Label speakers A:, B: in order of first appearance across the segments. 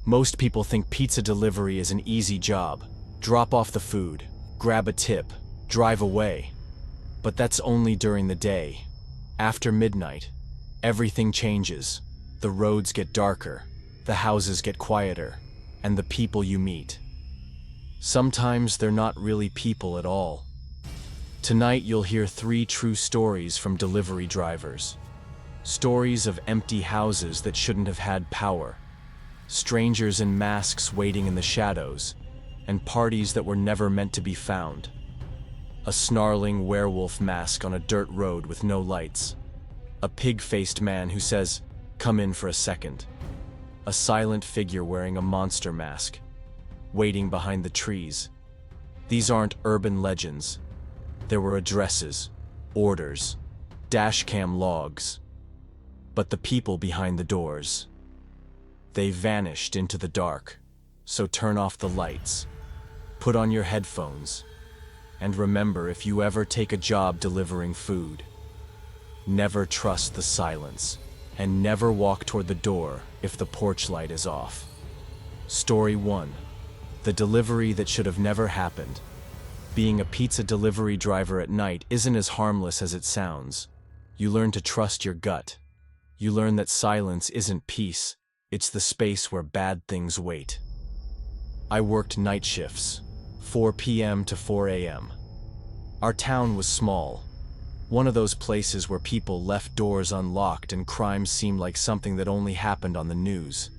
A: Most people think pizza delivery is an easy job. Drop off the food, grab a tip, drive away. But that's only during the day. After midnight, everything changes. The roads get darker, the houses get quieter, and the people you meet. Sometimes they're not really people at all. Tonight you'll hear 3 true stories from delivery drivers. Stories of empty houses that shouldn't have had power. Strangers in masks waiting in the shadows, and parties that were never meant to be found. A snarling werewolf mask on a dirt road with no lights. A pig-faced man who says, "Come in for a second." A silent figure wearing a monster mask, waiting behind the trees. These aren't urban legends. There were addresses, orders, dashcam logs. But the people behind the doors, they vanished into the dark. So turn off the lights, put on your headphones, and remember, if you ever take a job delivering food, never trust the silence, and never walk toward the door if the porch light is off. Story 1. The delivery that should have never happened. Being a pizza delivery driver at night isn't as harmless as it sounds. You learn to trust your gut. You learn that silence isn't peace, it's the space where bad things wait. I worked night shifts, 4 p.m. to 4 a.m. Our town was small. One of those places where people left doors unlocked and crime seemed like something that only happened on the news.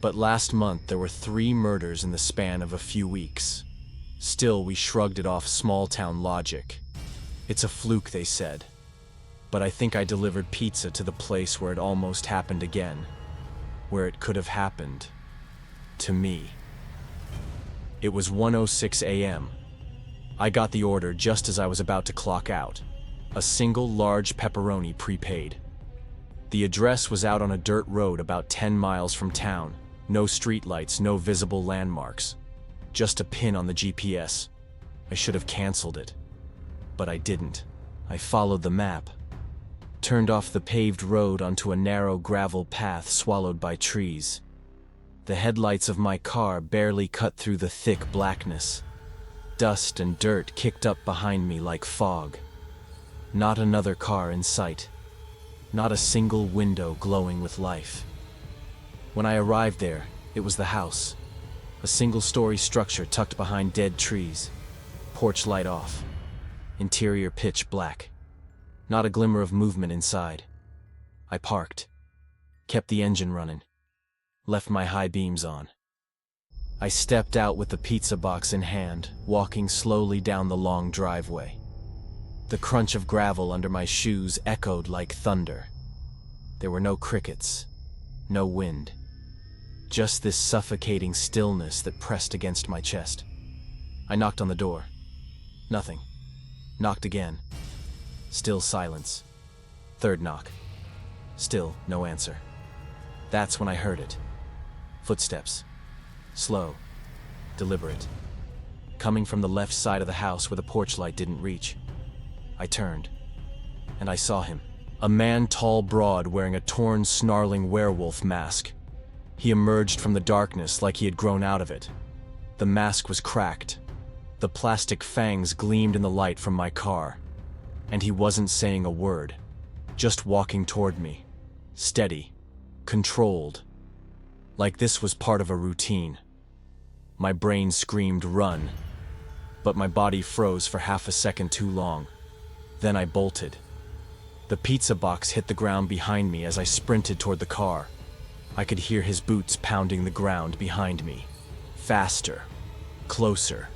A: But last month there were 3 murders in the span of a few weeks. Still, we shrugged it off small-town logic. It's a fluke, they said. But I think I delivered pizza to the place where it almost happened again. Where it could have happened. To me. It was 1:06 a.m. I got the order just as I was about to clock out. A single large pepperoni prepaid. The address was out on a dirt road about 10 miles from town. No streetlights, no visible landmarks. Just a pin on the GPS. I should have canceled it. But I didn't. I followed the map. Turned off the paved road onto a narrow gravel path swallowed by trees. The headlights of my car barely cut through the thick blackness. Dust and dirt kicked up behind me like fog. Not another car in sight. Not a single window glowing with life. When I arrived there, it was the house. A single-story structure tucked behind dead trees. Porch light off. Interior pitch black. Not a glimmer of movement inside. I parked. Kept the engine running. Left my high beams on. I stepped out with the pizza box in hand, walking slowly down the long driveway. The crunch of gravel under my shoes echoed like thunder. There were no crickets, no wind. Just this suffocating stillness that pressed against my chest. I knocked on the door. Nothing. Knocked again. Still silence. Third knock. Still no answer. That's when I heard it. Footsteps. Slow. Deliberate. Coming from the left side of the house where the porch light didn't reach. I turned. And I saw him. A man tall, broad, wearing a torn, snarling werewolf mask. He emerged from the darkness like he had grown out of it. The mask was cracked. The plastic fangs gleamed in the light from my car. And he wasn't saying a word. Just walking toward me. Steady. Controlled. Like this was part of a routine. My brain screamed, "Run!" But my body froze for half a second too long. Then I bolted. The pizza box hit the ground behind me as I sprinted toward the car. I could hear his boots pounding the ground behind me. Faster. Closer.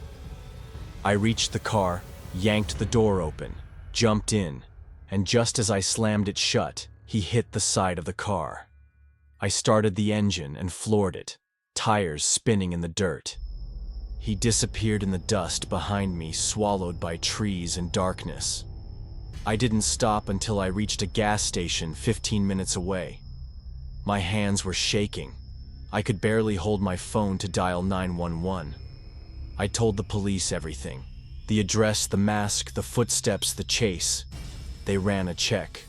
A: I reached the car, yanked the door open, jumped in, and just as I slammed it shut, he hit the side of the car. I started the engine and floored it, tires spinning in the dirt. He disappeared in the dust behind me, swallowed by trees and darkness. I didn't stop until I reached a gas station 15 minutes away. My hands were shaking. I could barely hold my phone to dial 911. I told the police everything. The address, the mask, the footsteps, the chase. They ran a check.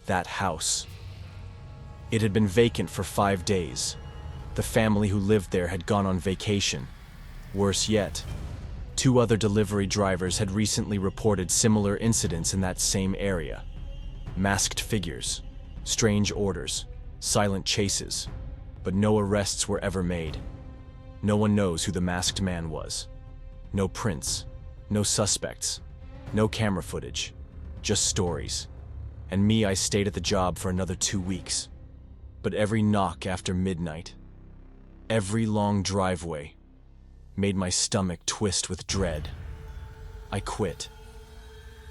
A: That house. It had been vacant for 5 days. The family who lived there had gone on vacation. Worse yet, 2 other delivery drivers had recently reported similar incidents in that same area. Masked figures, strange orders, silent chases, but no arrests were ever made. No one knows who the masked man was. No prints, no suspects, no camera footage, just stories. And me, I stayed at the job for another 2 weeks. But every knock after midnight, every long driveway, made my stomach twist with dread. I quit.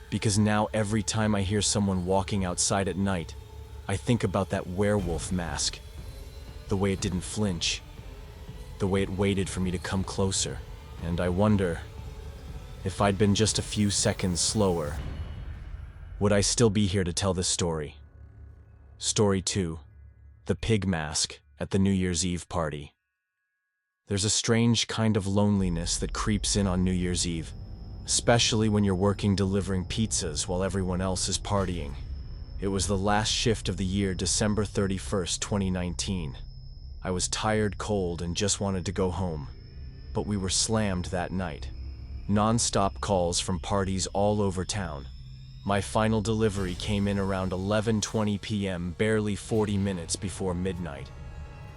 A: Because now every time I hear someone walking outside at night, I think about that werewolf mask. The way it didn't flinch. The way it waited for me to come closer. And I wonder, if I'd been just a few seconds slower, would I still be here to tell this story? Story 2. The pig mask at the New Year's Eve party. There's a strange kind of loneliness that creeps in on New Year's Eve, especially when you're working delivering pizzas while everyone else is partying. It was the last shift of the year, December 31st, 2019. I was tired, cold, and just wanted to go home. But we were slammed that night. Non-stop calls from parties all over town. My final delivery came in around 11:20 p.m., barely 40 minutes before midnight.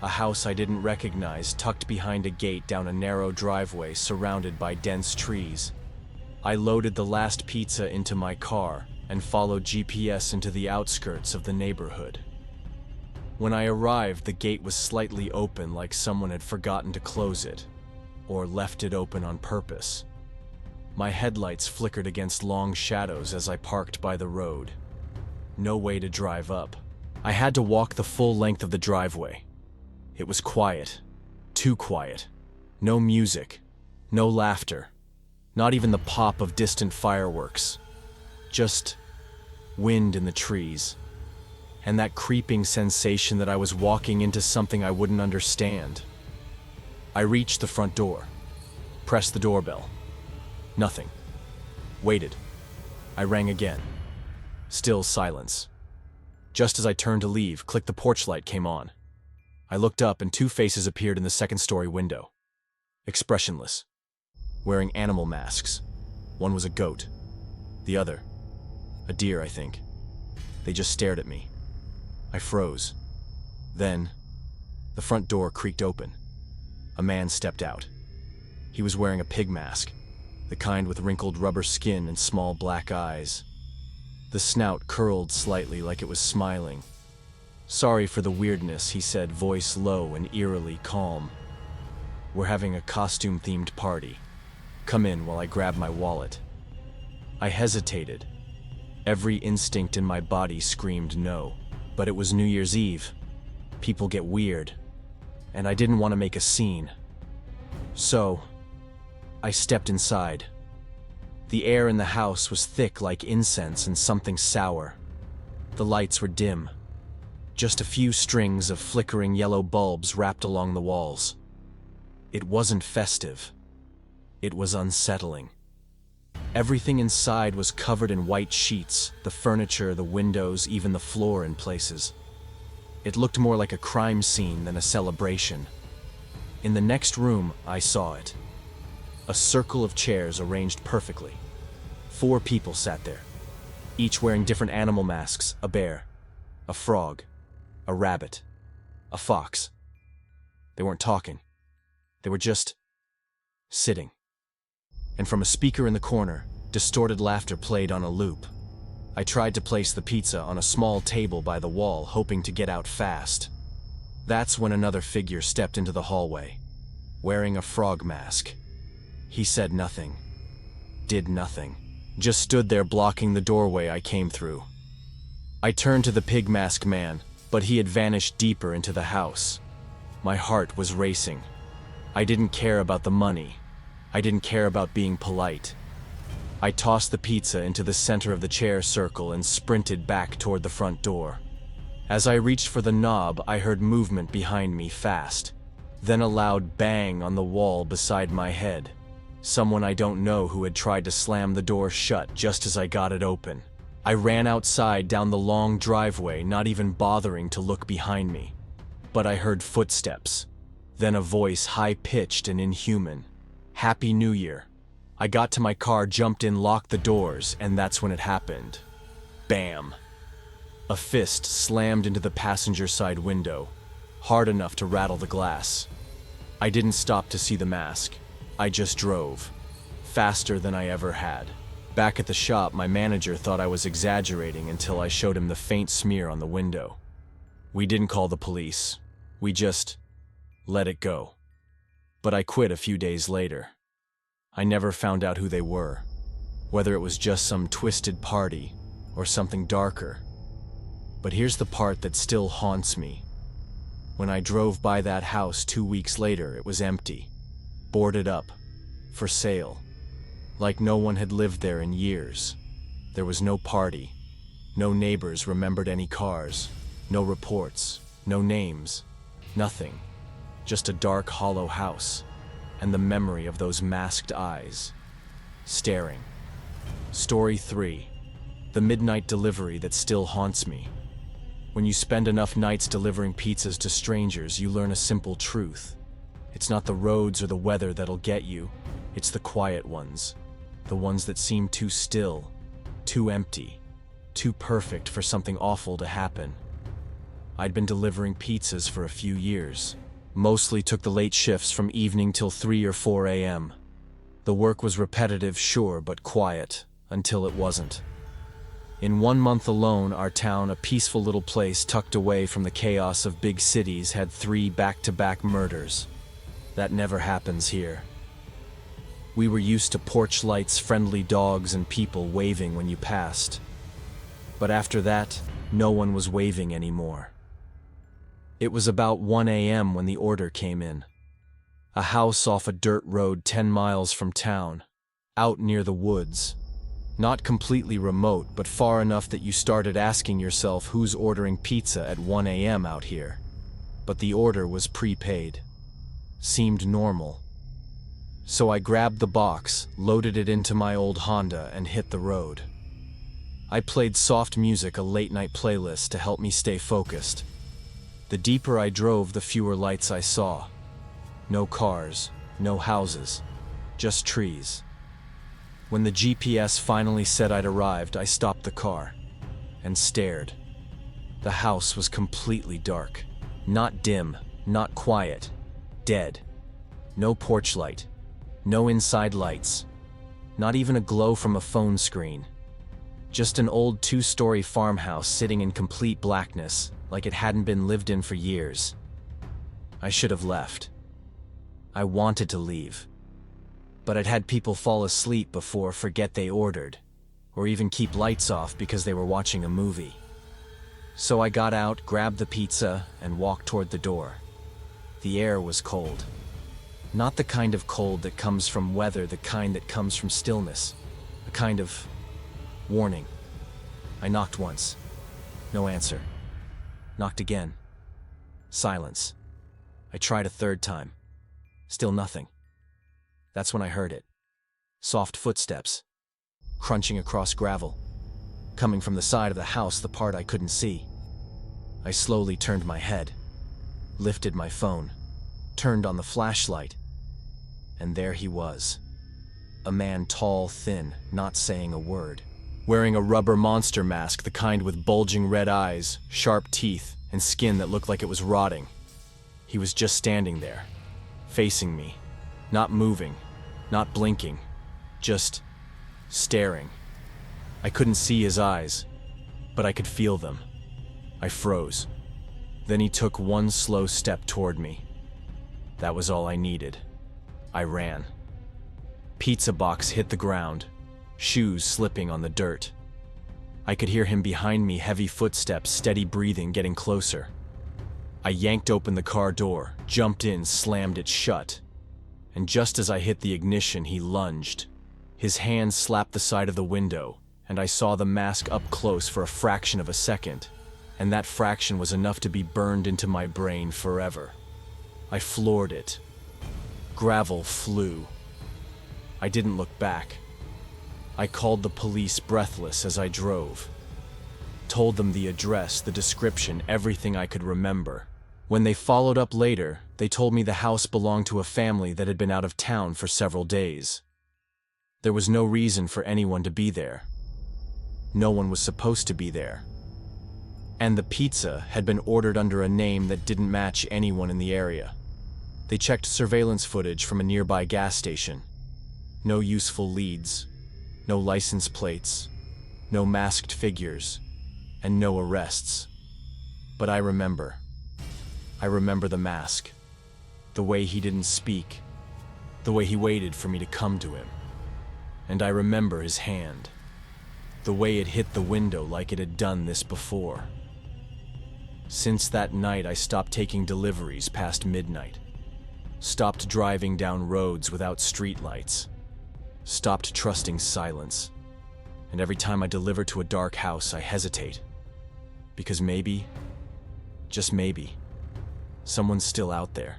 A: A house I didn't recognize tucked behind a gate down a narrow driveway surrounded by dense trees. I loaded the last pizza into my car and followed GPS into the outskirts of the neighborhood. When I arrived, the gate was slightly open, like someone had forgotten to close it, or left it open on purpose. My headlights flickered against long shadows as I parked by the road. No way to drive up. I had to walk the full length of the driveway. It was quiet. Too quiet. No music. No laughter. Not even the pop of distant fireworks. Just wind in the trees. And that creeping sensation that I was walking into something I wouldn't understand. I reached the front door. Pressed the doorbell. Nothing. Waited. I rang again. Still silence. Just as I turned to leave, click, the porch light came on. I looked up and 2 faces appeared in the second-story window. Expressionless. Wearing animal masks. One was a goat. The other, a deer, I think. They just stared at me. I froze. Then, the front door creaked open. A man stepped out. He was wearing a pig mask, the kind with wrinkled rubber skin and small black eyes. The snout curled slightly like it was smiling. "Sorry for the weirdness," he said, voice low and eerily calm. "We're having a costume-themed party. Come in while I grab my wallet." I hesitated. Every instinct in my body screamed no. But it was New Year's Eve. People get weird. And I didn't want to make a scene. So, I stepped inside. The air in the house was thick like incense and something sour. The lights were dim. Just a few strings of flickering yellow bulbs wrapped along the walls. It wasn't festive. It was unsettling. Everything inside was covered in white sheets, the furniture, the windows, even the floor in places. It looked more like a crime scene than a celebration. In the next room, I saw it. A circle of chairs arranged perfectly. 4 people sat there, each wearing different animal masks: a bear, a frog, a rabbit, a fox. They weren't talking. They were just sitting. And from a speaker in the corner, distorted laughter played on a loop. I tried to place the pizza on a small table by the wall, hoping to get out fast. That's when another figure stepped into the hallway, wearing a frog mask. He said nothing, did nothing, just stood there blocking the doorway I came through. I turned to the pig mask man, but he had vanished deeper into the house. My heart was racing. I didn't care about the money. I didn't care about being polite. I tossed the pizza into the center of the chair circle and sprinted back toward the front door. As I reached for the knob, I heard movement behind me fast. Then a loud bang on the wall beside my head. Someone I don't know who had tried to slam the door shut just as I got it open. I ran outside down the long driveway, not even bothering to look behind me. But I heard footsteps. Then a voice high-pitched and inhuman. "Happy New Year." I got to my car, jumped in, locked the doors, and that's when it happened. Bam! A fist slammed into the passenger side window, hard enough to rattle the glass. I didn't stop to see the mask. I just drove, faster than I ever had. Back at the shop, my manager thought I was exaggerating until I showed him the faint smear on the window. We didn't call the police. We just let it go. But I quit a few days later. I never found out who they were, whether it was just some twisted party or something darker. But here's the part that still haunts me. When I drove by that house 2 weeks later, it was empty, boarded up, for sale. Like no one had lived there in years. There was no party. No neighbors remembered any cars. No reports. No names. Nothing. Just a dark, hollow house. And the memory of those masked eyes. Staring. Story 3. The midnight delivery that still haunts me. When you spend enough nights delivering pizzas to strangers, you learn a simple truth. It's not the roads or the weather that'll get you. It's the quiet ones. The ones that seem too still, too empty, too perfect for something awful to happen. I'd been delivering pizzas for a few years. Mostly took the late shifts from evening till 3 or 4 a.m. The work was repetitive, sure, but quiet, until it wasn't. In 1 month alone, our town, a peaceful little place tucked away from the chaos of big cities, had 3 back-to-back murders. That never happens here. We were used to porch lights, friendly dogs, and people waving when you passed. But after that, no one was waving anymore. It was about 1 a.m. when the order came in. A house off a dirt road 10 miles from town, out near the woods. Not completely remote, but far enough that you started asking yourself who's ordering pizza at 1 a.m. out here. But the order was prepaid. Seemed normal. So I grabbed the box, loaded it into my old Honda, and hit the road. I played soft music, a late-night playlist, to help me stay focused. The deeper I drove, the fewer lights I saw. No cars, no houses, just trees. When the GPS finally said I'd arrived, I stopped the car and stared. The house was completely dark. Not dim, not quiet. Dead. No porch light. No inside lights. Not even a glow from a phone screen. Just an old 2-story farmhouse sitting in complete blackness, like it hadn't been lived in for years. I should have left. I wanted to leave. But I'd had people fall asleep before, forget they ordered, or even keep lights off because they were watching a movie. So I got out, grabbed the pizza, and walked toward the door. The air was cold. Not the kind of cold that comes from weather, the kind that comes from stillness. A kind of warning. I knocked once. No answer. Knocked again. Silence. I tried a 3rd time. Still nothing. That's when I heard it. Soft footsteps. Crunching across gravel. Coming from the side of the house, the part I couldn't see. I slowly turned my head. Lifted my phone. Turned on the flashlight. And there he was. A man, tall, thin, not saying a word. Wearing a rubber monster mask, the kind with bulging red eyes, sharp teeth, and skin that looked like it was rotting. He was just standing there, facing me, not moving, not blinking, just staring. I couldn't see his eyes, but I could feel them. I froze. Then he took 1 slow step toward me. That was all I needed. I ran. Pizza box hit the ground, shoes slipping on the dirt. I could hear him behind me, heavy footsteps, steady breathing, getting closer. I yanked open the car door, jumped in, slammed it shut. And just as I hit the ignition, he lunged. His hand slapped the side of the window, and I saw the mask up close for a fraction of a second. And that fraction was enough to be burned into my brain forever. I floored it. Gravel flew. I didn't look back. I called the police, breathless, as I drove. Told them the address, the description, everything I could remember. When they followed up later, They told me the house belonged to a family that had been out of town for several days. There was no reason for anyone to be there. No one was supposed to be there. And the pizza had been ordered under a name that didn't match anyone in the area. They checked surveillance footage from a nearby gas station. No useful leads, no license plates, no masked figures, and no arrests. But I remember. I remember the mask. The way he didn't speak. The way he waited for me to come to him. And I remember his hand. The way it hit the window like it had done this before. Since that night, I stopped taking deliveries past midnight. Stopped driving down roads without streetlights. Stopped trusting silence. And every time I deliver to a dark house, I hesitate. Because maybe, just maybe, someone's still out there,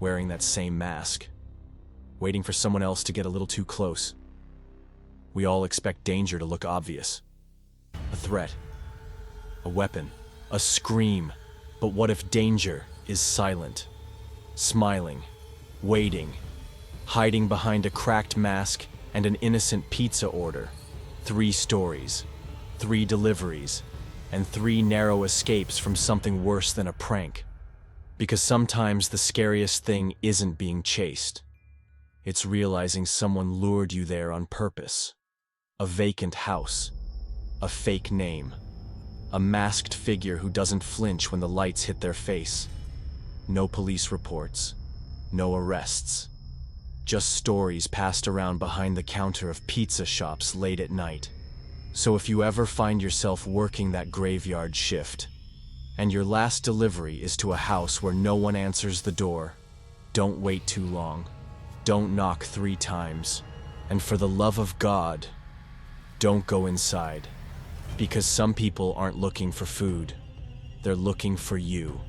A: wearing that same mask, waiting for someone else to get a little too close. We all expect danger to look obvious. A threat, a weapon, a scream. But what if danger is silent, smiling, waiting, hiding behind a cracked mask and an innocent pizza order? 3 stories, 3 deliveries, and 3 narrow escapes from something worse than a prank. Because sometimes the scariest thing isn't being chased. It's realizing someone lured you there on purpose. A vacant house, a fake name, a masked figure who doesn't flinch when the lights hit their face. No police reports, no arrests. Just stories passed around behind the counter of pizza shops late at night. So if you ever find yourself working that graveyard shift, and your last delivery is to a house where no one answers the door, don't wait too long. Don't knock 3 times. And for the love of God, don't go inside. Because some people aren't looking for food. They're looking for you.